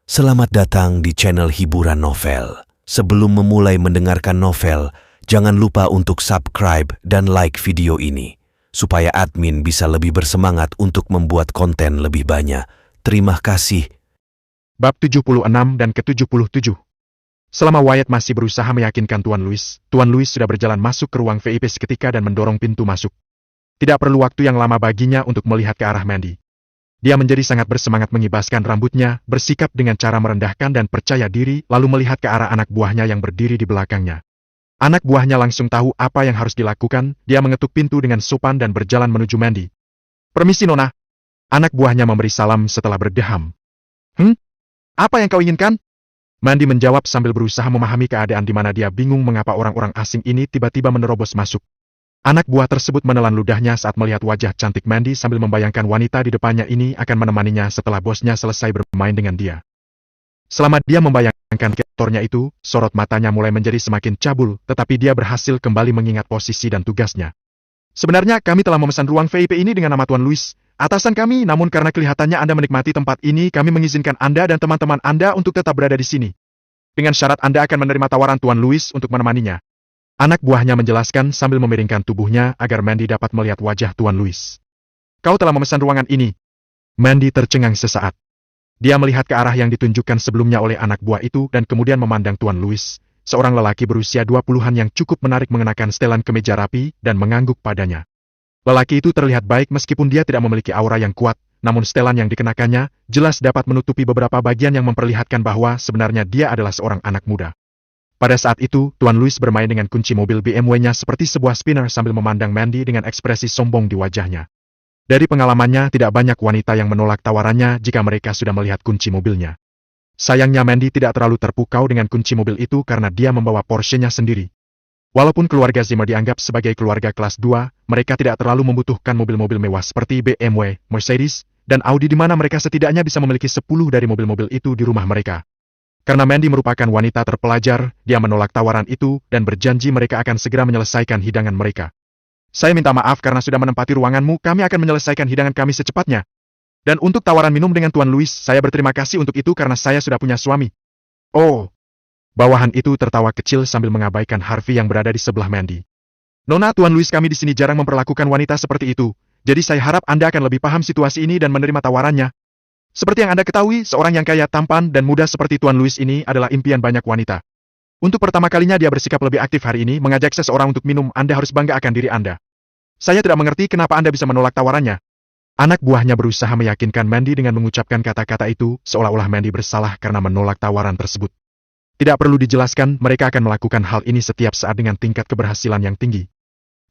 Selamat datang di channel hiburan novel. Sebelum memulai mendengarkan novel, jangan lupa untuk subscribe dan like video ini, supaya admin bisa lebih bersemangat untuk membuat konten lebih banyak. Terima kasih. Bab 76 dan ke-77. Selama Wyatt masih berusaha meyakinkan Tuan Louis sudah berjalan masuk ke ruang VIP seketika dan mendorong pintu masuk. Tidak perlu waktu yang lama baginya untuk melihat ke arah Mandy. Dia menjadi sangat bersemangat mengibaskan rambutnya, bersikap dengan cara merendahkan dan percaya diri, lalu melihat ke arah anak buahnya yang berdiri di belakangnya. Anak buahnya langsung tahu apa yang harus dilakukan, dia mengetuk pintu dengan sopan dan berjalan menuju Mandy. "Permisi, Nona." Anak buahnya memberi salam setelah berdeham. Apa yang kau inginkan?" Mandy menjawab sambil berusaha memahami keadaan di mana dia bingung mengapa orang-orang asing ini tiba-tiba menerobos masuk. Anak buah tersebut menelan ludahnya saat melihat wajah cantik Mandy sambil membayangkan wanita di depannya ini akan menemaninya setelah bosnya selesai bermain dengan dia. Selama dia membayangkan aktornya itu, sorot matanya mulai menjadi semakin cabul, tetapi dia berhasil kembali mengingat posisi dan tugasnya. "Sebenarnya kami telah memesan ruang VIP ini dengan nama Tuan Louis, atasan kami, namun karena kelihatannya Anda menikmati tempat ini, kami mengizinkan Anda dan teman-teman Anda untuk tetap berada di sini. Dengan syarat Anda akan menerima tawaran Tuan Louis untuk menemaninya." Anak buahnya menjelaskan sambil memiringkan tubuhnya agar Mandy dapat melihat wajah Tuan Louis. "Kau telah memesan ruangan ini?" Mandy tercengang sesaat. Dia melihat ke arah yang ditunjukkan sebelumnya oleh anak buah itu dan kemudian memandang Tuan Louis, seorang lelaki berusia 20-an yang cukup menarik mengenakan setelan kemeja rapi dan mengangguk padanya. Lelaki itu terlihat baik meskipun dia tidak memiliki aura yang kuat, namun setelan yang dikenakannya jelas dapat menutupi beberapa bagian yang memperlihatkan bahwa sebenarnya dia adalah seorang anak muda. Pada saat itu, Tuan Louis bermain dengan kunci mobil BMW-nya seperti sebuah spinner sambil memandang Mandy dengan ekspresi sombong di wajahnya. Dari pengalamannya, tidak banyak wanita yang menolak tawarannya jika mereka sudah melihat kunci mobilnya. Sayangnya Mandy tidak terlalu terpukau dengan kunci mobil itu karena dia membawa Porsche-nya sendiri. Walaupun keluarga Zimmer dianggap sebagai keluarga kelas 2, mereka tidak terlalu membutuhkan mobil-mobil mewah seperti BMW, Mercedes, dan Audi di mana mereka setidaknya bisa memiliki 10 dari mobil-mobil itu di rumah mereka. Karena Mandy merupakan wanita terpelajar, dia menolak tawaran itu dan berjanji mereka akan segera menyelesaikan hidangan mereka. "Saya minta maaf karena sudah menempati ruanganmu, kami akan menyelesaikan hidangan kami secepatnya. Dan untuk tawaran minum dengan Tuan Louis, saya berterima kasih untuk itu karena saya sudah punya suami." "Oh." Bawahan itu tertawa kecil sambil mengabaikan Harvey yang berada di sebelah Mandy. "Nona, Tuan Louis kami di sini jarang memperlakukan wanita seperti itu, jadi saya harap Anda akan lebih paham situasi ini dan menerima tawarannya. Seperti yang Anda ketahui, seorang yang kaya, tampan, dan muda seperti Tuan Louis ini adalah impian banyak wanita. Untuk pertama kalinya dia bersikap lebih aktif hari ini mengajak seseorang untuk minum, Anda harus bangga akan diri Anda. Saya tidak mengerti kenapa Anda bisa menolak tawarannya." Anak buahnya berusaha meyakinkan Mandy dengan mengucapkan kata-kata itu, seolah-olah Mandy bersalah karena menolak tawaran tersebut. Tidak perlu dijelaskan, mereka akan melakukan hal ini setiap saat dengan tingkat keberhasilan yang tinggi.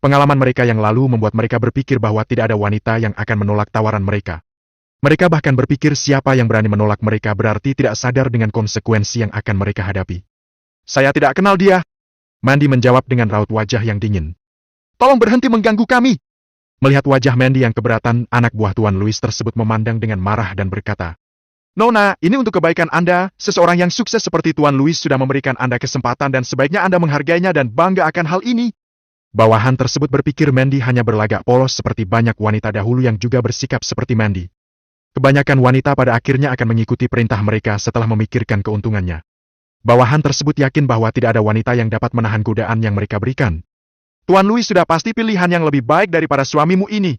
Pengalaman mereka yang lalu membuat mereka berpikir bahwa tidak ada wanita yang akan menolak tawaran mereka. Mereka bahkan berpikir siapa yang berani menolak mereka berarti tidak sadar dengan konsekuensi yang akan mereka hadapi. "Saya tidak kenal dia." Mandy menjawab dengan raut wajah yang dingin. "Tolong berhenti mengganggu kami." Melihat wajah Mandy yang keberatan, anak buah Tuan Louis tersebut memandang dengan marah dan berkata, "Nona, ini untuk kebaikan Anda, seseorang yang sukses seperti Tuan Louis sudah memberikan Anda kesempatan dan sebaiknya Anda menghargainya dan bangga akan hal ini." Bawahan tersebut berpikir Mandy hanya berlagak polos seperti banyak wanita dahulu yang juga bersikap seperti Mandy. Kebanyakan wanita pada akhirnya akan mengikuti perintah mereka setelah memikirkan keuntungannya. Bawahan tersebut yakin bahwa tidak ada wanita yang dapat menahan godaan yang mereka berikan. "Tuan Louis sudah pasti pilihan yang lebih baik daripada suamimu ini.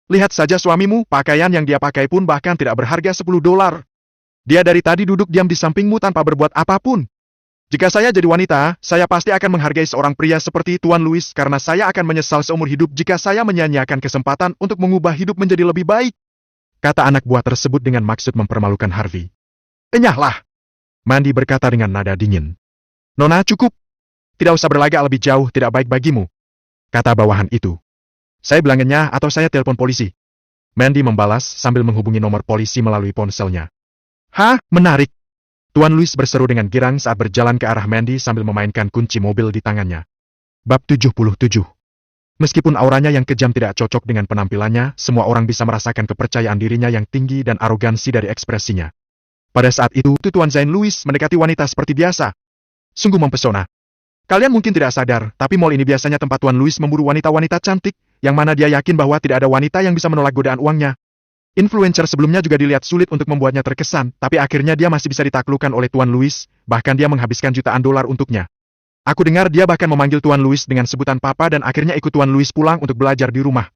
Lihat saja suamimu, pakaian yang dia pakai pun bahkan tidak berharga $10. Dia dari tadi duduk diam di sampingmu tanpa berbuat apapun. Jika saya jadi wanita, saya pasti akan menghargai seorang pria seperti Tuan Louis karena saya akan menyesal seumur hidup jika saya menyia-nyiakan kesempatan untuk mengubah hidup menjadi lebih baik," kata anak buah tersebut dengan maksud mempermalukan Harvey. "Enyahlah," Mandy berkata dengan nada dingin. "Nona, cukup. Tidak usah berlagak lebih jauh, tidak baik bagimu," kata bawahan itu. "Saya bilang enyah atau saya telepon polisi." Mandy membalas sambil menghubungi nomor polisi melalui ponselnya. "Hah, menarik." Tuan Louis berseru dengan girang saat berjalan ke arah Mandy sambil memainkan kunci mobil di tangannya. Bab 77. Meskipun auranya yang kejam tidak cocok dengan penampilannya, semua orang bisa merasakan kepercayaan dirinya yang tinggi dan arogansi dari ekspresinya. Pada saat itu, Tuan Zain Louis mendekati wanita seperti biasa. Sungguh mempesona. Kalian mungkin tidak sadar, tapi mall ini biasanya tempat Tuan Louis memburu wanita-wanita cantik, yang mana dia yakin bahwa tidak ada wanita yang bisa menolak godaan uangnya. Influencer sebelumnya juga dilihat sulit untuk membuatnya terkesan, tapi akhirnya dia masih bisa ditaklukkan oleh Tuan Louis, bahkan dia menghabiskan jutaan dolar untuknya. Aku dengar dia bahkan memanggil Tuan Louis dengan sebutan papa dan akhirnya ikut Tuan Louis pulang untuk belajar di rumah.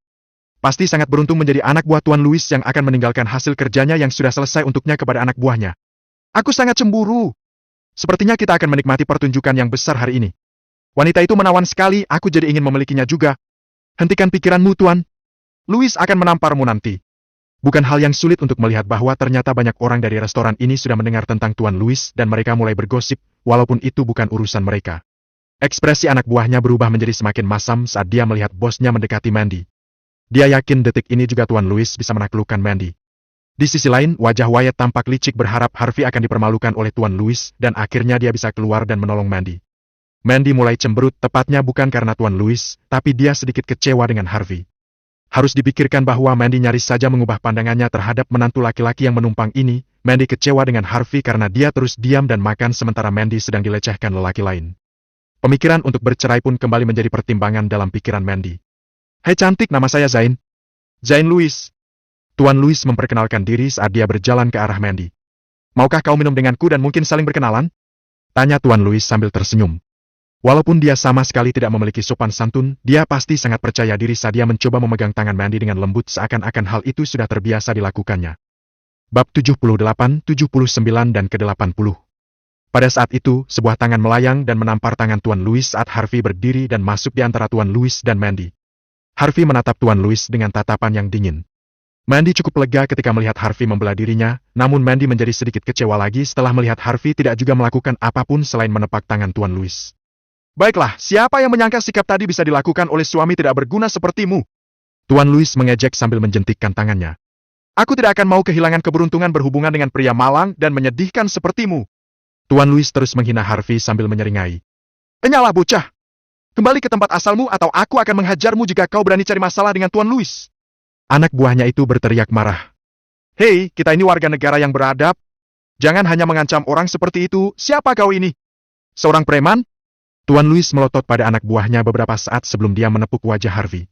Pasti sangat beruntung menjadi anak buah Tuan Louis yang akan meninggalkan hasil kerjanya yang sudah selesai untuknya kepada anak buahnya. Aku sangat cemburu. Sepertinya kita akan menikmati pertunjukan yang besar hari ini. Wanita itu menawan sekali, aku jadi ingin memilikinya juga. Hentikan pikiranmu, Tuan. Louis akan menamparmu nanti. Bukan hal yang sulit untuk melihat bahwa ternyata banyak orang dari restoran ini sudah mendengar tentang Tuan Louis dan mereka mulai bergosip, walaupun itu bukan urusan mereka. Ekspresi anak buahnya berubah menjadi semakin masam saat dia melihat bosnya mendekati Mandy. Dia yakin detik ini juga Tuan Louis bisa menaklukkan Mandy. Di sisi lain, wajah Wyatt tampak licik berharap Harvey akan dipermalukan oleh Tuan Louis dan akhirnya dia bisa keluar dan menolong Mandy. Mandy mulai cemberut, tepatnya bukan karena Tuan Louis, tapi dia sedikit kecewa dengan Harvey. Harus dipikirkan bahwa Mandy nyaris saja mengubah pandangannya terhadap menantu laki-laki yang menumpang ini. Mandy kecewa dengan Harvey karena dia terus diam dan makan sementara Mandy sedang dilecehkan lelaki lain. Pemikiran untuk bercerai pun kembali menjadi pertimbangan dalam pikiran Mandy. Hei cantik, nama saya Zain. Zain Louis. Tuan Louis memperkenalkan diri saat dia berjalan ke arah Mandy. Maukah kau minum denganku dan mungkin saling berkenalan? Tanya Tuan Louis sambil tersenyum. Walaupun dia sama sekali tidak memiliki sopan santun, dia pasti sangat percaya diri saat dia mencoba memegang tangan Mandy dengan lembut seakan-akan hal itu sudah terbiasa dilakukannya. Bab 78, 79 dan ke-80. Pada saat itu, sebuah tangan melayang dan menampar tangan Tuan Louis saat Harvey berdiri dan masuk di antara Tuan Louis dan Mandy. Harvey menatap Tuan Louis dengan tatapan yang dingin. Mandy cukup lega ketika melihat Harvey membela dirinya, namun Mandy menjadi sedikit kecewa lagi setelah melihat Harvey tidak juga melakukan apapun selain menepak tangan Tuan Louis. Baiklah, siapa yang menyangka sikap tadi bisa dilakukan oleh suami tidak berguna sepertimu? Tuan Louis mengejek sambil menjentikkan tangannya. Aku tidak akan mau kehilangan keberuntungan berhubungan dengan pria malang dan menyedihkan sepertimu. Tuan Louis terus menghina Harvey sambil menyeringai. Enyalah bocah. Kembali ke tempat asalmu atau aku akan menghajarmu jika kau berani cari masalah dengan Tuan Louis. Anak buahnya itu berteriak marah. Hei, kita ini warga negara yang beradab. Jangan hanya mengancam orang seperti itu. Siapa kau ini? Seorang preman? Tuan Louis melotot pada anak buahnya beberapa saat sebelum dia menepuk wajah Harvey.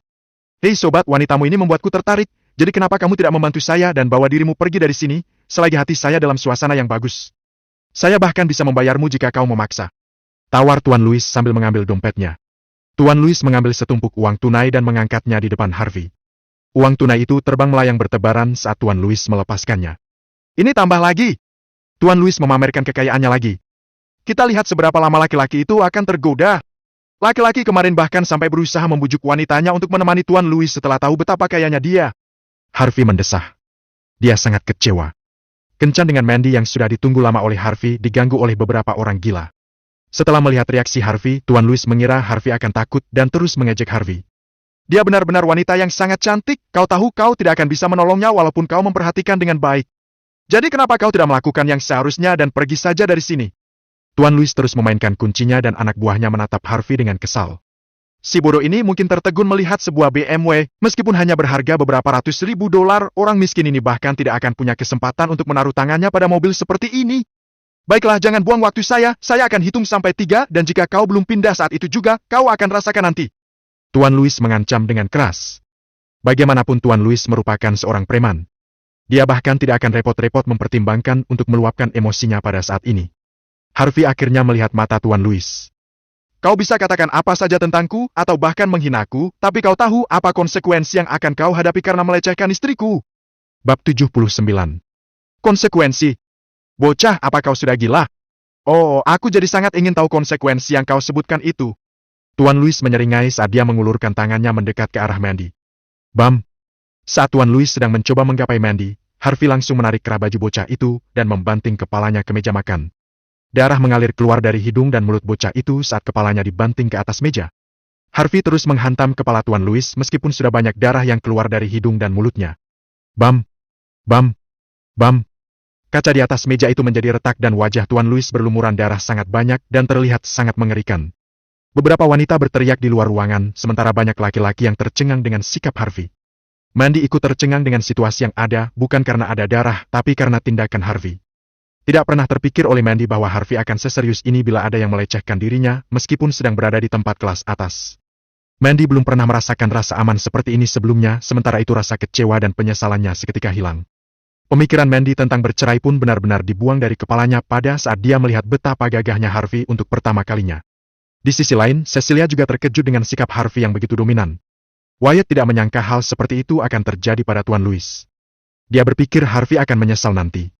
Hei sobat, wanitamu ini membuatku tertarik, jadi kenapa kamu tidak membantu saya dan bawa dirimu pergi dari sini, selagi hati saya dalam suasana yang bagus. Saya bahkan bisa membayarmu jika kau memaksa. Tawar Tuan Louis sambil mengambil dompetnya. Tuan Louis mengambil setumpuk uang tunai dan mengangkatnya di depan Harvey. Uang tunai itu terbang melayang bertebaran saat Tuan Louis melepaskannya. Ini tambah lagi. Tuan Louis memamerkan kekayaannya lagi. Kita lihat seberapa lama laki-laki itu akan tergoda. Laki-laki kemarin bahkan sampai berusaha membujuk wanitanya untuk menemani Tuan Louis setelah tahu betapa kayanya dia. Harvey mendesah. Dia sangat kecewa. Kencan dengan Mandy yang sudah ditunggu lama oleh Harvey diganggu oleh beberapa orang gila. Setelah melihat reaksi Harvey, Tuan Louis mengira Harvey akan takut dan terus mengejek Harvey. Dia benar-benar wanita yang sangat cantik, kau tahu kau tidak akan bisa menolongnya walaupun kau memperhatikan dengan baik. Jadi kenapa kau tidak melakukan yang seharusnya dan pergi saja dari sini? Tuan Louis terus memainkan kuncinya dan anak buahnya menatap Harvey dengan kesal. Si bodoh ini mungkin tertegun melihat sebuah BMW, meskipun hanya berharga beberapa ratus ribu dolar, orang miskin ini bahkan tidak akan punya kesempatan untuk menaruh tangannya pada mobil seperti ini. Baiklah, jangan buang waktu saya akan hitung sampai 3 dan jika kau belum pindah saat itu juga, kau akan rasakan nanti. Tuan Louis mengancam dengan keras. Bagaimanapun Tuan Louis merupakan seorang preman. Dia bahkan tidak akan repot-repot mempertimbangkan untuk meluapkan emosinya pada saat ini. Harvey akhirnya melihat mata Tuan Louis. Kau bisa katakan apa saja tentangku, atau bahkan menghinaku, tapi kau tahu apa konsekuensi yang akan kau hadapi karena melecehkan istriku. Bab 79. Konsekuensi. Bocah, apa kau sudah gila? Oh, aku jadi sangat ingin tahu konsekuensi yang kau sebutkan itu. Tuan Louis menyeringai saat dia mengulurkan tangannya mendekat ke arah Mandy. Bam! Saat Tuan Louis sedang mencoba menggapai Mandy, Harvey langsung menarik kerah baju bocah itu dan membanting kepalanya ke meja makan. Darah mengalir keluar dari hidung dan mulut bocah itu saat kepalanya dibanting ke atas meja. Harvey terus menghantam kepala Tuan Louis meskipun sudah banyak darah yang keluar dari hidung dan mulutnya. Bam! Bam! Bam! Kaca di atas meja itu menjadi retak dan wajah Tuan Louis berlumuran darah sangat banyak dan terlihat sangat mengerikan. Beberapa wanita berteriak di luar ruangan, sementara banyak laki-laki yang tercengang dengan sikap Harvey. Mandy ikut tercengang dengan situasi yang ada, bukan karena ada darah, tapi karena tindakan Harvey. Tidak pernah terpikir oleh Mandy bahwa Harvey akan seserius ini bila ada yang melecehkan dirinya, meskipun sedang berada di tempat kelas atas. Mandy belum pernah merasakan rasa aman seperti ini sebelumnya, sementara itu rasa kecewa dan penyesalannya seketika hilang. Pemikiran Mandy tentang bercerai pun benar-benar dibuang dari kepalanya pada saat dia melihat betapa gagahnya Harvey untuk pertama kalinya. Di sisi lain, Cecilia juga terkejut dengan sikap Harvey yang begitu dominan. Wyatt tidak menyangka hal seperti itu akan terjadi pada Tuan Louis. Dia berpikir Harvey akan menyesal nanti.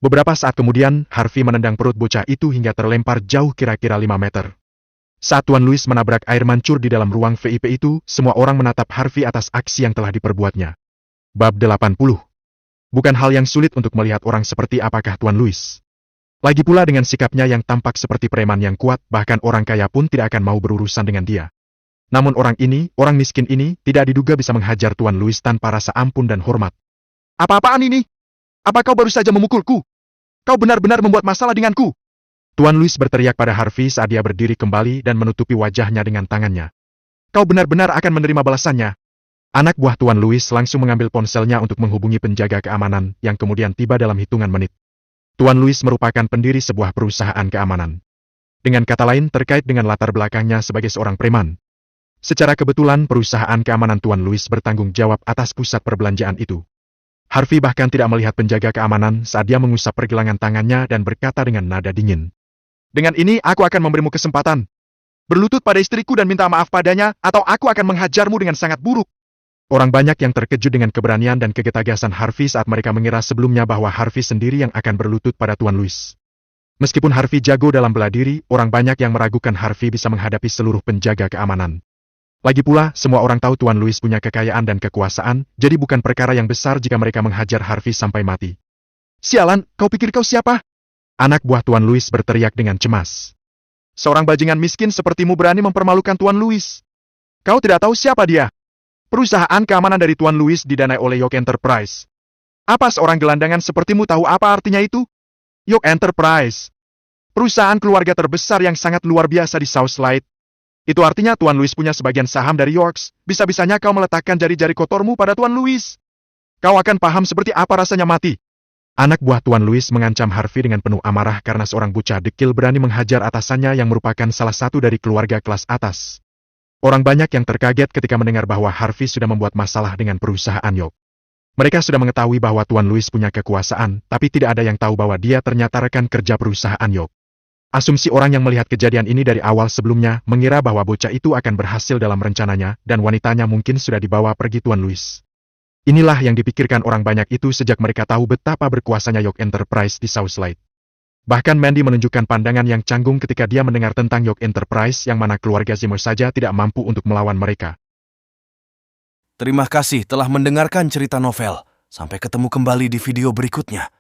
Beberapa saat kemudian, Harvey menendang perut bocah itu hingga terlempar jauh kira-kira 5 meter. Saat Tuan Louis menabrak air mancur di dalam ruang VIP itu, semua orang menatap Harvey atas aksi yang telah diperbuatnya. Bab 80. Bukan hal yang sulit untuk melihat orang seperti apakah Tuan Louis. Lagi pula dengan sikapnya yang tampak seperti preman yang kuat, bahkan orang kaya pun tidak akan mau berurusan dengan dia. Namun orang miskin ini, tidak diduga bisa menghajar Tuan Louis tanpa rasa ampun dan hormat. Apa-apaan ini? Apa kau baru saja memukulku? Kau benar-benar membuat masalah denganku. Tuan Louis berteriak pada Harvey saat dia berdiri kembali dan menutupi wajahnya dengan tangannya. Kau benar-benar akan menerima balasannya. Anak buah Tuan Louis langsung mengambil ponselnya untuk menghubungi penjaga keamanan yang kemudian tiba dalam hitungan menit. Tuan Louis merupakan pendiri sebuah perusahaan keamanan. Dengan kata lain terkait dengan latar belakangnya sebagai seorang preman. Secara kebetulan perusahaan keamanan Tuan Louis bertanggung jawab atas pusat perbelanjaan itu. Harvey bahkan tidak melihat penjaga keamanan saat dia mengusap pergelangan tangannya dan berkata dengan nada dingin. Dengan ini aku akan memberimu kesempatan. Berlutut pada istriku dan minta maaf padanya, atau aku akan menghajarmu dengan sangat buruk. Orang banyak yang terkejut dengan keberanian dan kegetagasan Harvey saat mereka mengira sebelumnya bahwa Harvey sendiri yang akan berlutut pada Tuan Louis. Meskipun Harvey jago dalam bela diri, orang banyak yang meragukan Harvey bisa menghadapi seluruh penjaga keamanan. Lagi pula, semua orang tahu Tuan Louis punya kekayaan dan kekuasaan, jadi bukan perkara yang besar jika mereka menghajar Harvey sampai mati. Sialan, kau pikir kau siapa? Anak buah Tuan Louis berteriak dengan cemas. Seorang bajingan miskin sepertimu berani mempermalukan Tuan Louis. Kau tidak tahu siapa dia. Perusahaan keamanan dari Tuan Louis didanai oleh York Enterprise. Apa seorang gelandangan sepertimu tahu apa artinya itu? York Enterprise. Perusahaan keluarga terbesar yang sangat luar biasa di Southlight. Itu artinya Tuan Louis punya sebagian saham dari Yorks. Bisa-bisanya kau meletakkan jari-jari kotormu pada Tuan Louis. Kau akan paham seperti apa rasanya mati. Anak buah Tuan Louis mengancam Harvey dengan penuh amarah karena seorang bocah dekil berani menghajar atasannya yang merupakan salah satu dari keluarga kelas atas. Orang banyak yang terkaget ketika mendengar bahwa Harvey sudah membuat masalah dengan perusahaan York. Mereka sudah mengetahui bahwa Tuan Louis punya kekuasaan, tapi tidak ada yang tahu bahwa dia ternyata rekan kerja perusahaan York. Asumsi orang yang melihat kejadian ini dari awal sebelumnya mengira bahwa bocah itu akan berhasil dalam rencananya dan wanitanya mungkin sudah dibawa pergi Tuan Louis. Inilah yang dipikirkan orang banyak itu sejak mereka tahu betapa berkuasanya York Enterprise di Southlight. Bahkan Mandy menunjukkan pandangan yang canggung ketika dia mendengar tentang York Enterprise yang mana keluarga Zimmer saja tidak mampu untuk melawan mereka. Terima kasih telah mendengarkan cerita novel. Sampai ketemu kembali di video berikutnya.